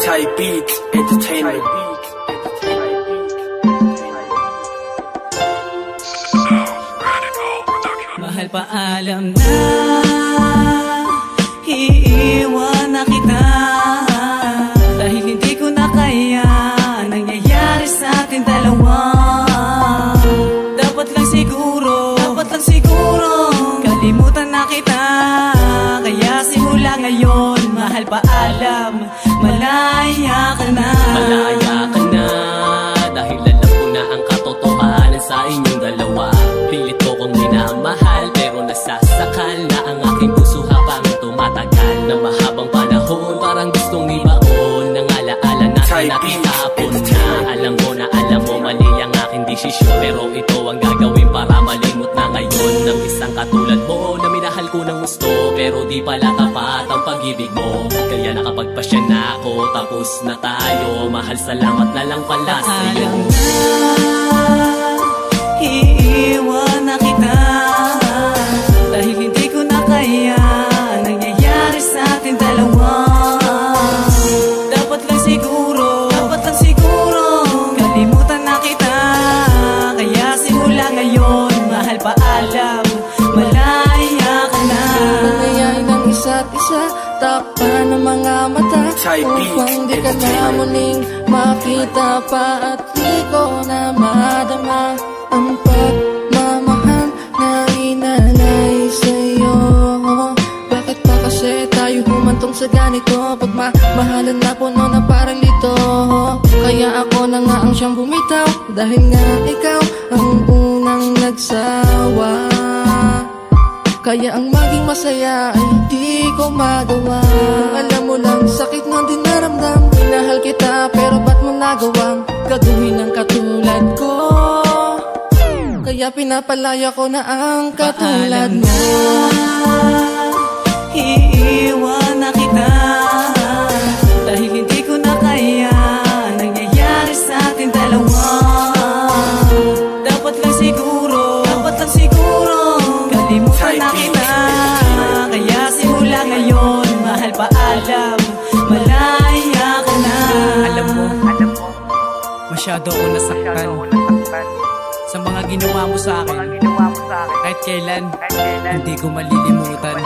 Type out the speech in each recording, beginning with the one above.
Type Beat Entertainment. Mahal, paalam na, iiwan na kita, dahil hindi ko na kaya nangyayari sa ating dalawa. Dapat lang siguro kalimutan na kita. Kaya simula ngayon, mahal, paalam, malaya ka na. Malaya ka na, dahil alam ko na ang katotohanan sa inyong dalawa. Pilit ko kong minamahal, pero nasasakal na ang aking puso habang tumatagal. Na mahabang panahon, parang gustong ibaon ng alaala natin na tinapon na. Alam mo, mali ang aking desisyon, pero ito ang gagawin para malimot na ngayon ng isang katulad mo na minahal ko ng gusto, pero di pala tapat ang pag-ibig mo. Kaya nakapagpasya na ako, tapos na tayo. Mahal, salamat na lang pala sa'yo. Alam na, iiwan na kita, dahil hindi ko na kaya nangyayari sa ating dalawa. Dapat lang siguro kalimutan na kita. Kaya simula ngayon, mahal, paalam, malaya ka na. Panayain ng isa't isa, tapan ng mga mata, upang di ka na muling makita pa. At di ko na madama ang pagmamahal na inalay sa'yo. Bakit pa kasi tayo humantong sa ganito? Pagmamahalan na puno na parang lito. Kaya ako na nga ang siyang bumitaw, dahil nga ikaw ang unang nagsawa. Kaya ang maging masaya ay di ko magawa. Kung alam mo lang, sakit ng dinaramdam. Minahal kita, pero ba't mo nagawang gagawin ang katulad ko? Kaya pinapalaya ko na ang katulad mo. Iiwan na kita, dahil hindi ko na kaya nangyayari sa ating dalawa. Dapat lang siguro kalimutan na kita. Kaya simula ngayon, mahal, paalam, malaya ka na. Alam mo, masyado ako nasaktan sa mga ginawa mo sa akin. Kahit kailan, hindi ko malilimutan.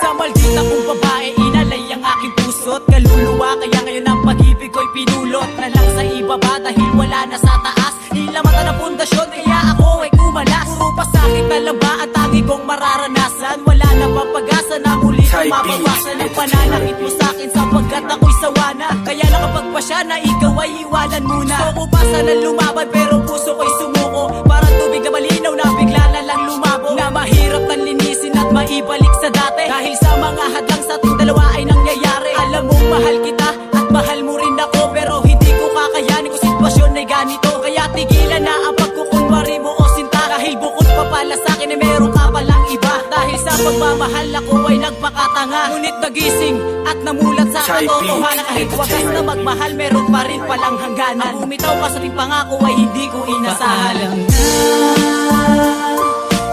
Sa maldita kong babae, inalay ang aking puso't kaluluwa. Kaya ngayon ang pag-ibig ko'y pinulot na lang sa ibaba, dahil wala na sa taas. Nilamatan ang pundasyon, kaya ako ay kumalas. Puro pasakit na lang ba ang tangi kong mararanasan? Wala na bang pag-asa na muli kong mabawasan ang pananakit mo sa'kin, sapagkat ako'y sawa na. Kaya nakapagpasya na ikaw ay iwanan muna. Gusto ko pa sana lumaban, pero puso ko'y sumuko. Parang tubig na malinaw na bigla na lang lumabo, na mahirap nang linisin at maibalik sa dati. Dahil sa mga hadlang sa ating dalawa ay nangyayari. Alam mong mahal kita at mahal mo rin ako, pero hindi ko kakayanin kung sitwasyon ay ganito. Kaya tigilan na ang pagkukunwari mo o sinta, dahil bukod pa pala sa'kin ay meron ka palang iba. Dahil sa pagmamahal ako ay nagpakatanga, ngunit nagising at namulat sa katotohanan. Kahit wagas na magmahal, meron pa rin palang hangganan. Ang bumitaw ka sa ating pangako ay hindi ko inasahan. Alam na,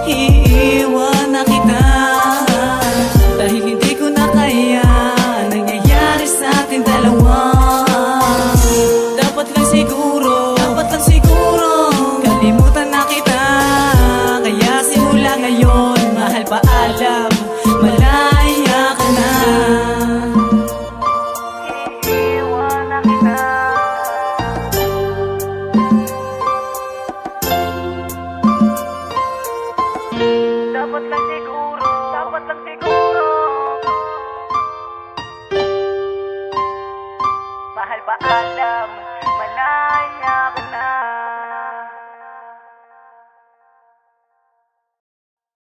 iiwan na kita, dahil hindi ko na kaya nangyayari sa ating dalawa. Dapat lang siguro kalimutan na kita. Kaya simula ngayon, mahal, paalam, malaya ka na. Iiwan na kita. Dapat lang siguro mahal, paalam.